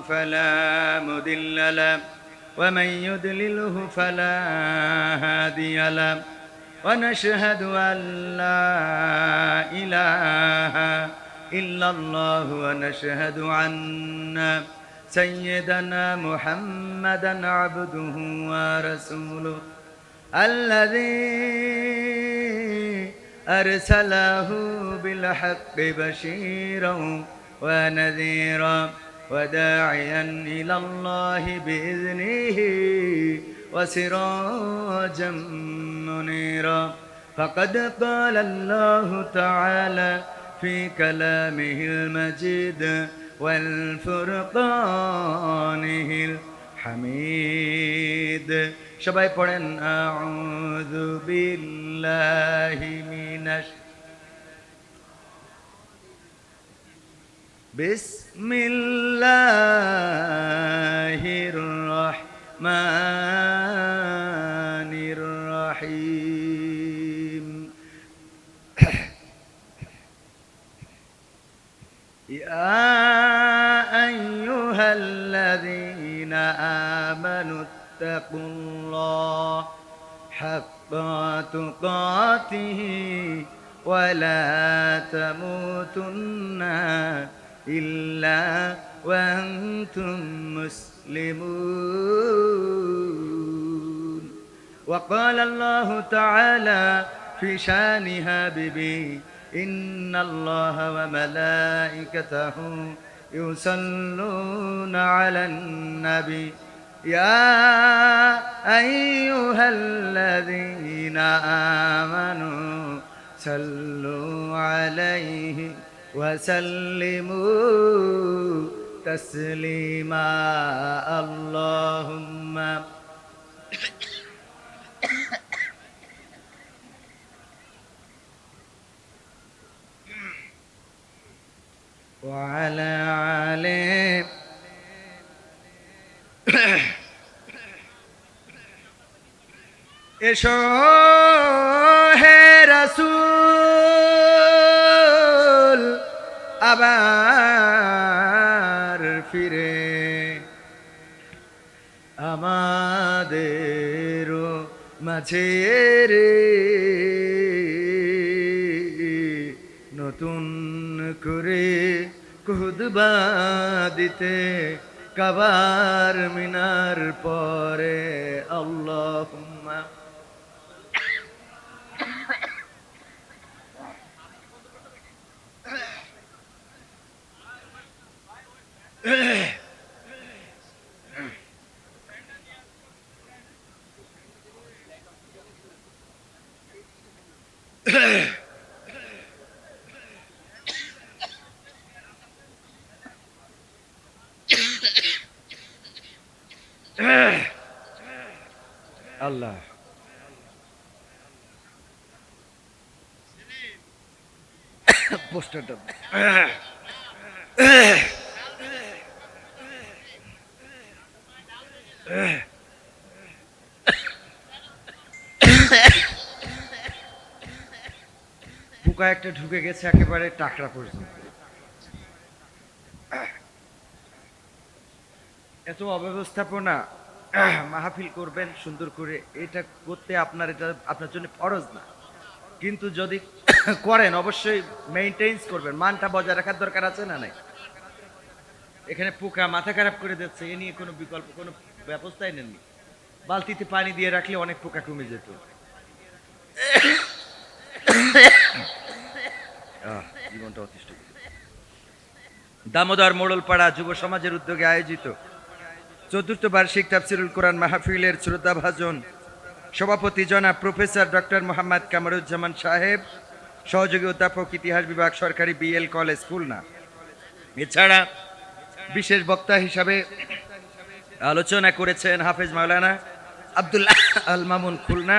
فلا مضل له ومن يضلله فلا هادي له ونشهد أن لا إله إلا الله ونشهد أن سيدنا محمدا عبده ورسوله الذي أرسله بالحق بشيرا ونذيرا وداعيا إلى الله بإذنه وسراجا منيرا فقد قال الله تعالى في كلامه المجيد والفرقانه الحميد সবাই পড়েন আউযু বিল্লাহি মিনাশ বিসমিল্লাহির রহমানির রহিম ইয়া আইয়ুহাল্লাযীনা আমানু اتقوا الله حق تقاته ولا تموتن إلا وأنتم مسلمون وقال الله تعالى في شان حبيبه إن الله وملائكته يصلون على النبي يا أيها الذين آمنوا صلوا عليه وسلموا تسليما اللهم وعلى آله এসো হে রাসূল আবার ফিরে আমাদের মাঝে রে নতুন করে খুতবা দিতে কাবার মিনার পরে আল্লাহুম্মা আল্লাহ পোস্টারটা পোকা একটা ঢুকে গেছে একেবারে টাকরা পর্যন্ত। এত অব্যবস্থাপনা, মাহফিল করবেন সুন্দর করে, এটা করতে আপনার এটা আপনার জন্য ফরজ না, কিন্তু যদি করেন অবশ্যই মেইনটেইন করবেন, মানটা বজায় রাখার দরকার আছে না নাই? এখানে পোকা মাথা খারাপ করে দিচ্ছে, এ নিয়ে কোনো বিকল্প কোনো ব্যবস্থাই নেননি। বালতিতে পানি দিয়ে রাখলে অনেক পোকা কমে যেত। জীবনটা অতিষ্ঠ। দামোদর মোড়লপাড়া যুব সমাজের উদ্যোগে আয়োজিত ৪র্থ বার্ষিক তাফসিরুল কোরআন মাহফিলের শ্রদ্ধাভাজন সভাপতি জনাব প্রফেসর ডক্টর মোহাম্মদ কামরুজ্জামান সাহেব, সহযোগী অধ্যাপক ইতিহাস বিভাগ, সরকারি বিএল কলেজ খুলনা। এছাড়া বিশেষ বক্তা হিসাবে আলোচনা করেছেন হাফেজ মাওলানা আব্দুল্লাহ আল মামুন খুলনা।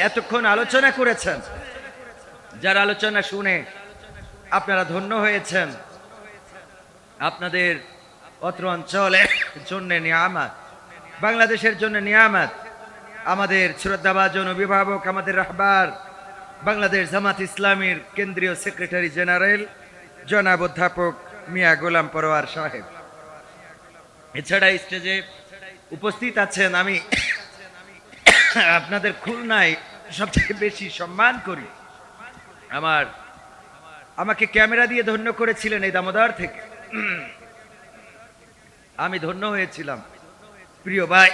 এতক্ষণ আলোচনা করেছেন, যার আলোচনা শুনে আপনারা ধন্য হয়েছেন। আপনাদের অত্র অঞ্চলের জন্য নিয়ামত, বাংলাদেশের জন্য নিয়ামত। আমাদের শ্রদ্ধাভাজন অভিভাবক, আমাদের রাহবার, বাংলাদেশ জামাত ইসলামীর কেন্দ্রীয় সেক্রেটারি জেনারেল জনাব অধ্যাপক মিয়া গোলাম পরোয়ার সাহেব, এছাড়া স্টেজে উপস্থিত আছেন, আমি আপনাদের খুলনায় সবচেয়ে বেশি সম্মান করি। আমাকে ক্যামেরা দিয়ে ধন্য করেছিলেন এই দামোদর থেকে, আমি ধন্য হয়েছিলাম। প্রিয় ভাই,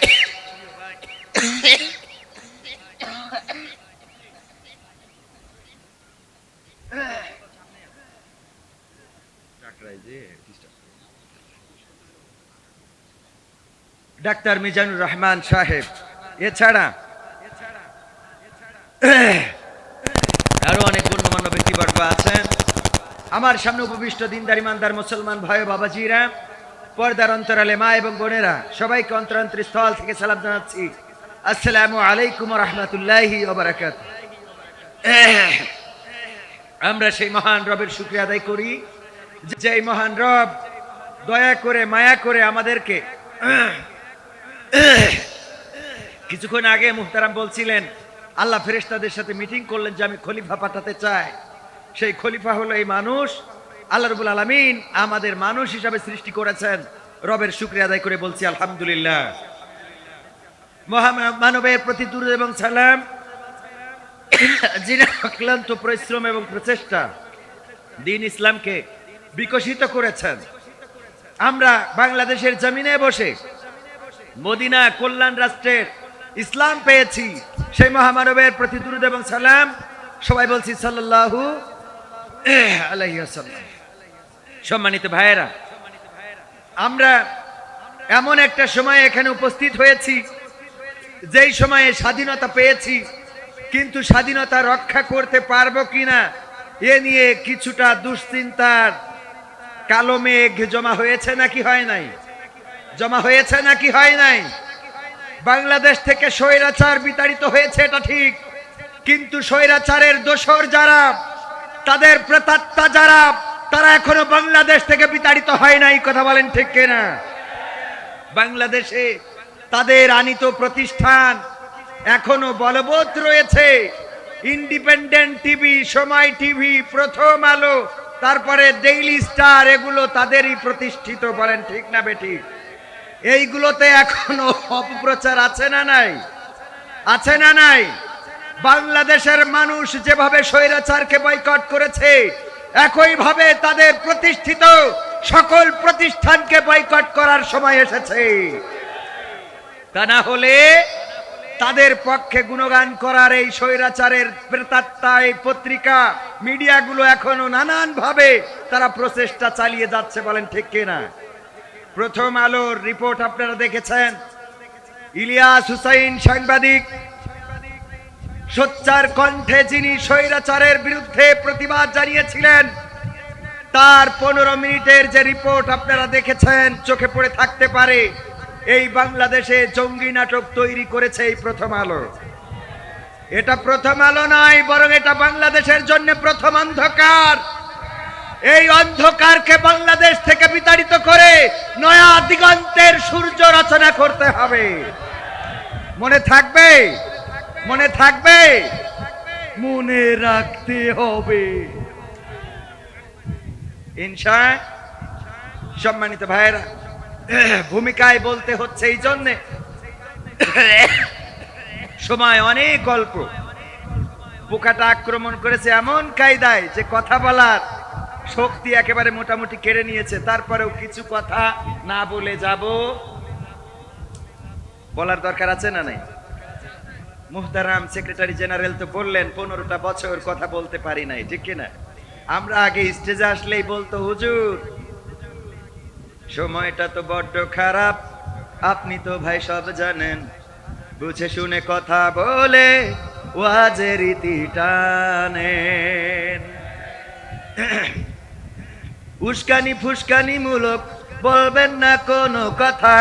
ডাক্তার মিজানুর রহমান সাহেব, এছাড়া আরো অনেক গণ্যমান্য ব্যক্তিবর্গ আছেন। আমার সামনে উপবিষ্ট দিনদার ইমানদার মুসলমান ভাই বাবাজিরা, পর্দার অন্তরালে মা এবং বোনেরা, সবাইকে অন্তরান্তর স্থল থেকে সালাম জানাচ্ছি। আসসালামু আলাইকুম ওয়া রাহমাতুল্লাহি ওয়া বারাকাতুহু। আমরা সেই মহান রবের শুকরিয়া আদায় করি যে এই মহান রব দয়া করে মায়া করে আমাদেরকে, কিছুক্ষণ আগে মুহতারাম বলছিলেন আল্লাহ ফেরেশতাদের সাথে মিটিং করলেন যে আমি খলিফা পাঠাতে চাই। সেই খলিফা হলো এই মানুষ। আল্লাহ রাব্বুল আলামিন আমাদের মানুষ হিসাবে সৃষ্টি করেছেন, রবের শুকরিয়া আদায় করে বলছি আলহামদুলিল্লাহ। মানবের প্রতি দুরূদ এবং সালাম যিনি অক্লান্ত পরিশ্রম এবং প্রচেষ্টা দ্বীন ইসলামকে বিকশিত করেছেন। আমরা বাংলাদেশের জমিনে বসে মদিনা কল্যাণ রাষ্ট্রের ইসলাম পেয়েছি, সেই মহামানবের প্রতি দুরূদ এবং সালাম সবাই বলছি সাল্লাল্লাহু আলাইহি ওয়াসাল্লাম। সম্মানিত ভাইয়েরা, আমরা এমন একটা সময় এখানে উপস্থিত হয়েছি যেই সময়ে স্বাধীনতা পেয়েছি, কিন্তু স্বাধীনতা রক্ষা করতে পারবো কিনা এ নিয়ে কিছুটা দুশ্চিন্তার কালো মেঘ জমা হয়েছে নাকি হয় নাই? জমা হয়েছে নাকি হয় নাই? বাংলাদেশ থেকে স্বৈরাচার বিতাড়িত হয়েছে, এটা ঠিক, কিন্তু স্বৈরাচারের দোসর যারা, তাদের প্রেতাত্মা যারা, তারা এখনো বাংলাদেশ থেকে বিতাড়িত হয় নাই। কথা বলেন ঠিক কিনা? বাংলাদেশে তাদের আনিত প্রতিষ্ঠান এখনো বলবৎ রয়েছে। ইন্ডিপেন্ডেন্ট টিভি, সময় টিভি, প্রথম আলো, তারপরে ডেইলি স্টার, এগুলো তাদেরই প্রতিষ্ঠিত। বলেন ঠিক না বেঠিক? এইগুলোতে এখনো অপপ্রচার আছে না নাই? আছে না নাই? বাংলাদেশের মানুষ যেভাবে স্বৈরাচারকে বয়কট করেছে, একইভাবে তাদের প্রতিষ্ঠিত সকল প্রতিষ্ঠানকে বয়কট করার সময় এসেছে। তা না হলে তাদের পক্ষে গুণগান করার এই স্বৈরাচারের প্রেতাত্মা এই পত্রিকা মিডিয়াগুলো এখনো নানান ভাবে তারা প্রচেষ্টা চালিয়ে যাচ্ছে। বলেন ঠিক কিনা? প্রথম আলোর রিপোর্ট আপনারা দেখেছেন, ইলিয়াস হুসাইন সাংবাদিক, সোচ্চার কণ্ঠে যিনি স্বৈরাচারের বিরুদ্ধে প্রতিবাদ জানিয়েছিলেন, তার 15 মিনিটের যে রিপোর্ট আপনারা দেখেছেন, চোখে পড়ে থাকতে পারে এই বাংলাদেশে জঙ্গি নাটক তৈরি করেছে এই প্রথম আলো। এটা প্রথম আলো নয়, বরং এটা বাংলাদেশের জন্য প্রথম অন্ধকার। এই অন্ধকারকে বাংলাদেশ থেকে বিতাড়িত করে নয়া দিগন্তের সূর্য রচনা করতে হবে। মনে থাকবে? মনে থাকবে? মনে রাখতে হবে ইনশাআল্লাহ। সম্মানিত ভাইয়েরা, ভূমিকায় বলতে হচ্ছে এই জন্যে সময় অনেক অল্প। পোকাটা আক্রমণ করেছে এমন কায়দায় যে কথা বলার শক্তি একেবারে মোটামুটি কেড়ে নিয়েছে। তারপরেও কিছু কথা না বলে যাব, বলার দরকার আছে না নাই? মুহতারাম সেক্রেটারি জেনারেল তো বললেন 15টা বছর কথা বলতে পারি নাই, ঠিক কিনা? আমরা আগে স্টেজে আসলেই বলতো, হুজুর সময়টা তো বড্ড খারাপ, আপনি তো ভাই সব জানেন, বুঝে শুনে কথা বলে ওয়াজের রীতি টানেন। উস্কানি ফুসকানি মূলক বলবেন না কোনো কথা,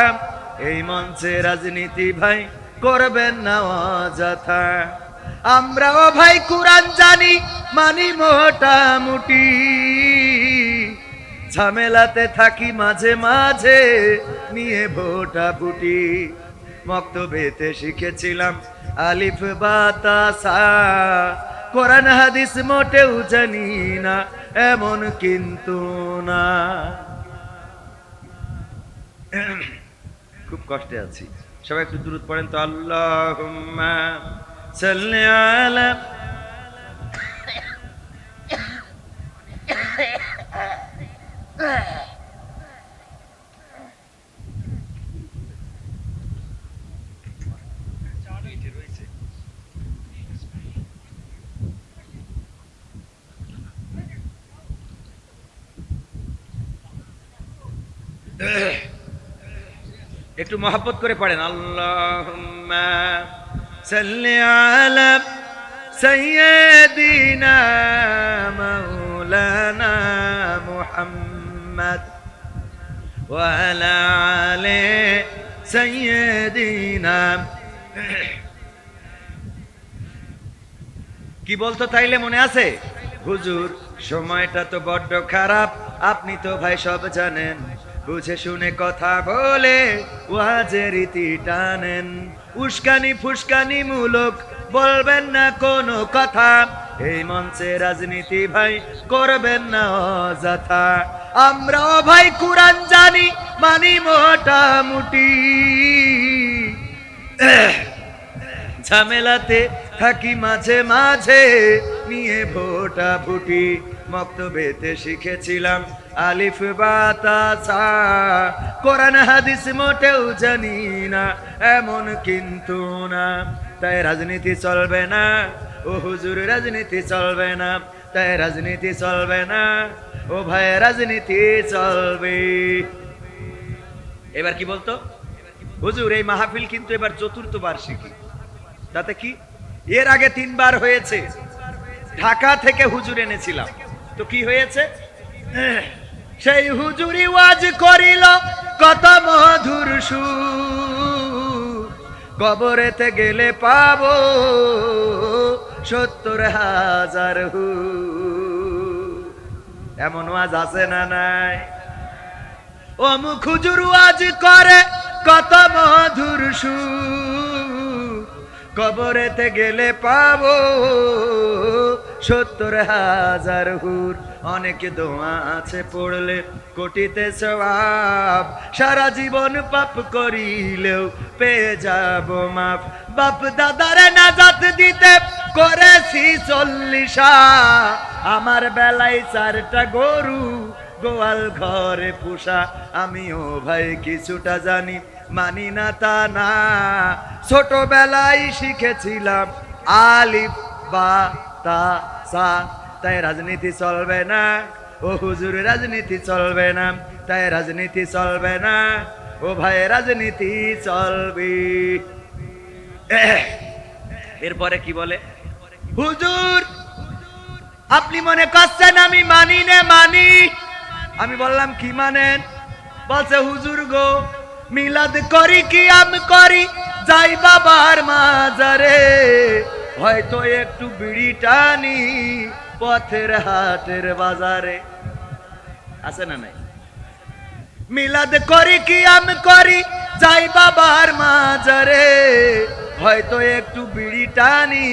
এই মঞ্চে রাজনীতি ভাই করবেন না অযথা। আমরাও ভাই কুরআন জানি, মানি মোটামুটি, ঝামেলাতে থাকি মাঝে মাঝে নিয়ে ভোটাভুটি। মক্তবেতে শিখেছিলাম আলিফ বা তা সা, কোরআন হাদিস মোটেও জানি না, এমন কিন্তু না। খুব কষ্টে আছি। সবাই একটু দুরূদ পড়েন তো। আল্লাহুম্মা সাল্লি আলা। একটু মহব্বত করে পড়েন। আল্লাহুম্মা সাল্লি আলা সাইয়্যিদিনা মাওলানা মুহাম্মদ ওয়া আলা আলি সাইয়্যিদিনা। কি বলতো তাইলে মনে আছে? হুজুর সময়টা তো বড্ড খারাপ, আপনি তো ভাই সব জানেন, বুঝে শুনে কথা বলে ওয়াজের রীতি টানেন, উস্কানি ফুসকানি মূলক বলবেন না কোনো কথা, এই মঞ্চে রাজনীতি ভাই করবেন না অযথা। আমরাও ভাই কুরআন জানি মানি মোটামুটি, ঝামেলাতে থাকি মাঝে মাঝে নিয়ে ভোটা ভুটি, মক্তবেতে শিখেছিলাম আলিফ বা তা সা, কোরআন হাদিস মোটেও জানি না এমন কিন্তু না, তাই রাজনীতি চলবে না ও হুজুর, রাজনীতি চলবে না, তাই রাজনীতি চলবে না ও ভাই, রাজনীতি চলবে। এবার কি বলতো? হুজুর এই মাহফিল কিন্তু এবার ৪র্থ বার্ষিকী, তাতে কি? এর আগে ৩ বার হয়েছে, ঢাকা থেকে হুজুর এনেছিলাম, তো কি হয়েছে? সেই হুজুরি ওয়াজ করিল কত মধুর সুর, কবরেতে গেলে পাবো ৭০,০০০ হুর। এমন ওয়াজ আছে না নাই? অমুক হুজুর ওয়াজ করে কত মধুর সুর, কবরেতে গেলে পাবো ৭০,০০০ হুর। অনেক দোয়া আছে পড়লে কোটিতে সওয়াব, সারা জীবন পাপ করিলেও পেয়ে যাব মাফ, বাপ দাদারে নাজাত দিতে করেছি ৪০, আমার বেলায় 4টা গরু গোয়াল ঘরে পুষা, আমিও ভাই কিছুটা জানি মানি না তা না, ছোটবেলায় শিখেছিলাম আলিফ বা তা সা, তাই রাজনীতি চলবে না ও হুজুর, রাজনীতি চলবে না, তাই রাজনীতি চলবে না ও ভাই, রাজনীতি চলবে। এরপরে কি বলে? হুজুর আপনি মনে করছেন আমি মানি না মানি? আমি বললাম কি মানেন? বলছে হুজুর গো মিলাদ করি কি আমি করি, যাই বাবার মাজারে, হয়তো একটু বিড়ি টানি পথের হাটের বাজারে। আছে না নাই? মিলাদ করি কি আমি করি, যাই বাবার মাজারে, হয়তো একটু বিড়ি টানি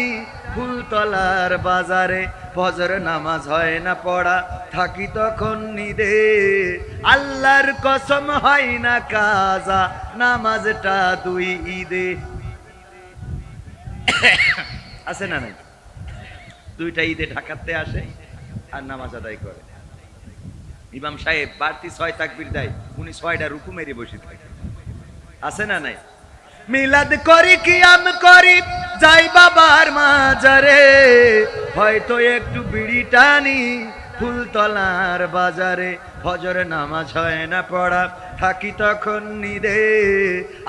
ফুলতলার বাজারে, ফজর নামাজ হয় না পড়া, থাকি তখন নিদে, আল্লাহর কসম হয় না কাজা, নামাজটা 2 ঈদে। আছে না নাই? 2টা ঈদে ঢাকাতে আসে আর নামাজ আদায় করে। ইমাম সাহেব বাড়তি 6 তাকবীর দেয়, উনি 6টা রুকু মেরে বসে থাকে। আছে না নাই? মিলাদ করি কি আমি করি, যাই বাবার মাজারে, হয়তো একটু বিড়ি টানি ফুলতলার বাজারে, ফজর নামাজ হয় না পড়া, থাকি তখন নিদে,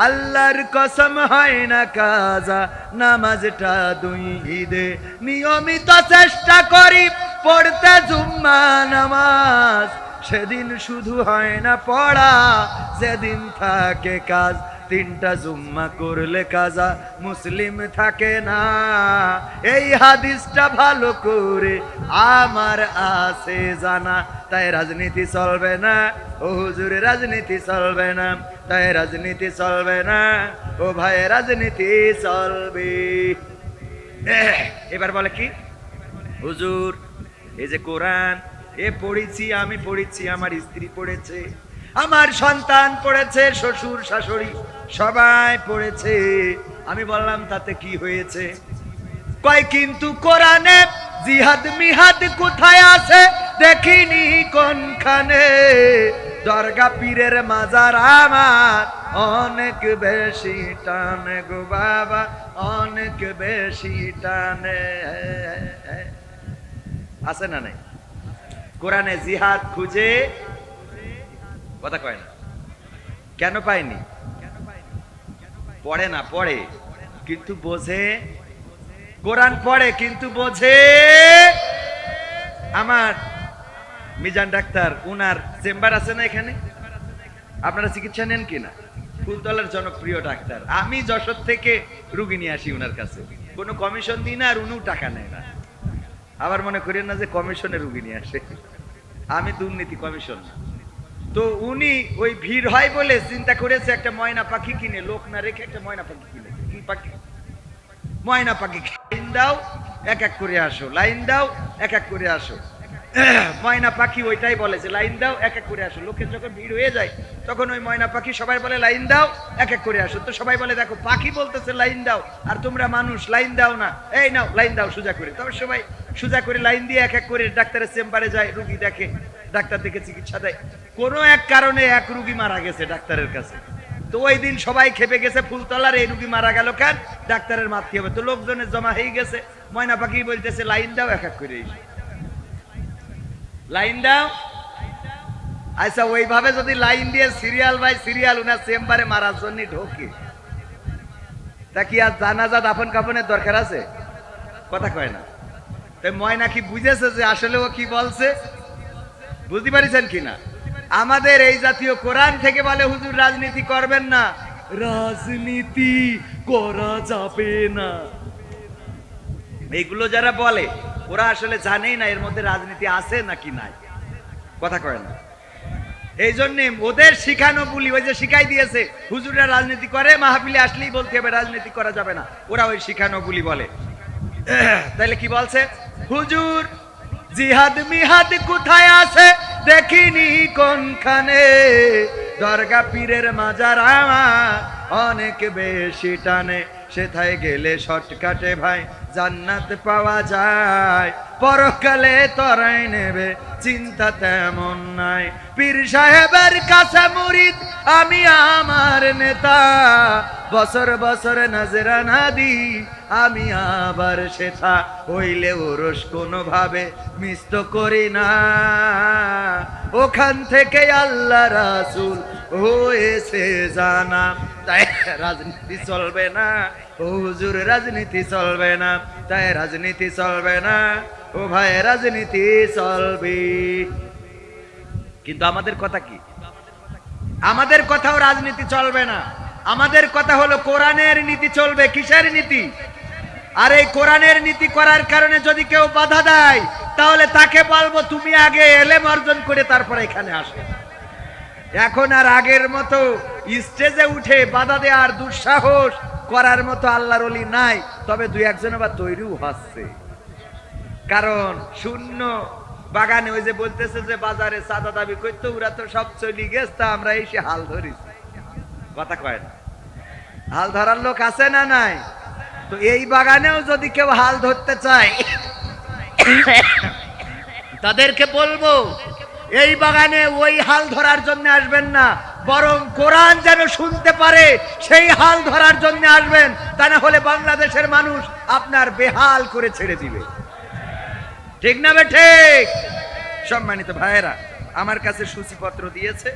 আল্লাহর কসম হয় না কাজা, নামাজটা 2 ঈদে, নিয়মিত চেষ্টা করি পড়তে জুম্মা নামাজ, সেদিন শুধু হয় না পড়া, যেদিন থাকে কাজ, 3টা জুম্মা করলে কাজা মুসলিম থাকে না, এই হাদিসটা ভালো করে আমার আছে জানা, তাই রাজনীতি চলবে না ও হুজুর, রাজনীতি চলবে না, তাই রাজনীতি চলবে না ও ভাই, রাজনীতি চলবে। এবার বলে কি? হুজুর এই যে কোরআন এ পড়েছি, আমি পড়েছি, আমার স্ত্রী পড়েছে, আমার সন্তান পড়েছে, শ্বশুর শাশুড়ি সবাই পড়েছে। আমি বললাম তাতে কি হয়েছে? কয় কিন্তু কোরআনে জিহাদ মিহাদ কোথায় আছে দেখিনি কোনখানে। দরগা পীরের মাজার আমার অনেক বেশি টানে গো বাবা, অনেক বেশি টানে। আছে না নাই? কোরআনে জিহাদ খুঁজে কথা কয় না কেন? পায়নি? পড়ে না, পড়ে কিন্তু বোঝে। কোরআন পড়ে কিন্তু বোঝে। আমার মিজান ডাক্তার, উনার চেম্বার আছে না এখানে? আপনারা চিকিৎসা নেন কিনা? ফুলতলার জনপ্রিয় ডাক্তার। আমি যশোর থেকে রুগী নিয়ে আসি উনার কাছে, কোনো কমিশন দিই না, আর উনিও টাকা নেয় না। আবার মনে করেন না যে কমিশনে রুগী নিয়ে আসে, আমি দুর্নীতি কমিশন না। তো উনি ওই ভিড় হয় বলে চিন্তা করেছে একটা ময়না পাখি কিনে, লোক না রেখে একটা ময়না পাখি কিনে। কি পাখি? ময়না পাখি। লাইন দাও এক এক করে আসো, লাইন দাও এক এক করে আসো। ময়না পাখি ওইটাই বলে যে লাইন দাও এক এক করে আসো। লোকের যখন ভিড় হয়ে যায় তখন ওই ময়না পাখি সবাই বলে লাইন দাও এক এক করে আসো। তো সবাই বলে দেখো পাখি বলতেছে লাইন দাও, আর তোমরা মানুষ লাইন দাও না, এই নাও লাইন দাও সোজা করে। তবে সবাই সোজা করে লাইন দিয়ে এক এক করে ডাক্তারের চেম্বারে যায়, রুগী দেখে, ডাক্তার থেকে চিকিৎসা দেয়। কোনো এক কারণে এক রুগী মারা গেছে ডাক্তারের কাছে। তো ওই দিন সবাই খেপে গেছে, ফুলতলার এই রুগী মারা গেল কেন, ডাক্তারের মারতে হবে। তো লোকজনের জমা হয়ে গেছে, ময়না পাখি বলতেছে লাইন দাও এক এক করে লাইন দাও। আচ্ছা ওইভাবে যদি লাইন দিয়ে সিরিয়াল বাই সিরিয়াল উনার চেম্বারে মারার জন্য ঢোকে, তা কি আর জানাজা দাফন কাফনের দরকার আছে? কথা কয় না। তাই ময়না কি বুঝেছে যে আসলে ও কি বলছে? বুঝতে পারিছেন কিনা? আমাদের এই জাতীয় কোরআন থেকে বলে হুজুর রাজনীতি করবেন না, রাজনীতি করা যাবে না। এইগুলো যারা বলে ওরা আসলে জানেই না এর মধ্যে রাজনীতি আছে নাকি নাই। কথা কয় না। এই জন্য ওদের শিখানো বলি, ওই যে শিখাই দিয়েছে হুজুররা রাজনীতি করে, মাহফিলে আসলেই বলতে হবে রাজনীতি করা যাবে না, ওরা ওই শিখানো বলি বলে। তাহলে কি বলছে? হুজুর জিহাদ মিহাদ কোথায় আছে দেখিনি কোনখানে। দরগা পীরের মাজার আমার অনেক বেশি টানে। সেথায় গেলে শর্টকাটে ভাই জান্নাত পাওয়া যায়। পরকালে তরাই নেবে চিন্তা তেমন নাই। পীর সাহেবের কাছে মুরিদ আমি আমার নেতা। বছর বছর নজরানা দি আমি আবার সেথা। হইলে ওরস কোনোভাবে মিস তো করি না। ওখান থেকে আল্লাহ রাসূল হয়েছে জানা। তাই রাজনীতি চলবে না ও হুজুর, রাজনীতি চলবে না। তাই রাজনীতি চলবে না ও ভাই, রাজনীতি চলবে। কিন্তু আমাদের কথা কি? আমাদের কথাও রাজনীতি চলবে না। আমাদের কথা হলো কোরআনের নীতি চলবে। কিসের নীতি? আর এই কোরআনের নীতি করার কারণে যদি কেউ বাধা দেয় তাহলে তাকে বলবো তুমি আগে এলেম অর্জন করে তারপরে এখানে আসো। এখন আর আগের মতো স্টেজে উঠে বাধা দেওয়ার দুঃসাহস করার মতো আল্লাহর ওলি নাই। তবে দুই একজন আবার তৈরিও হচ্ছে। কারণ শূন্য বাগানে ওই যে বলতেছে যে বাজারে চাঁদা দাবি করতে, ওরা তো সব চলি গেছে, তা আমরা এসে হাল ধরিস। কথা কয় না? হাল ধরার লোক আছে না নাই? তো এই বাগানেও যদি কেউ হাল ধরতে চায় তাদেরকে বলবো এই বাগানে ওই হাল ধরার জন্য আসবেন না, বরং কোরআন যেন শুনতে পারে সেই হাল ধরার জন্য আসবেন। তা না হলে বাংলাদেশের মানুষ আপনার বেহাল করে ছেড়ে দিবে। ঠিক না বে ঠিক? সম্মানিত ভাইয়েরা, আমার কাছে সূচিপত্র দিয়েছে,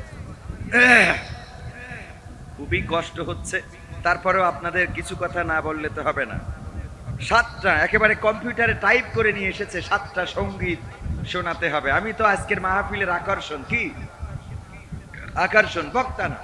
খুবই কষ্ট হচ্ছে, তারপরেও আপনাদের কিছু কথা না বললে তো হবে না। 7টা একেবারে কম্পিউটারে টাইপ করে নিয়ে এসেছে, 7টা সঙ্গীত শোনাতে হবে। আমি তো আজকের মাহফিলের আকর্ষণ, কি আকর্ষণ? বক্তা না।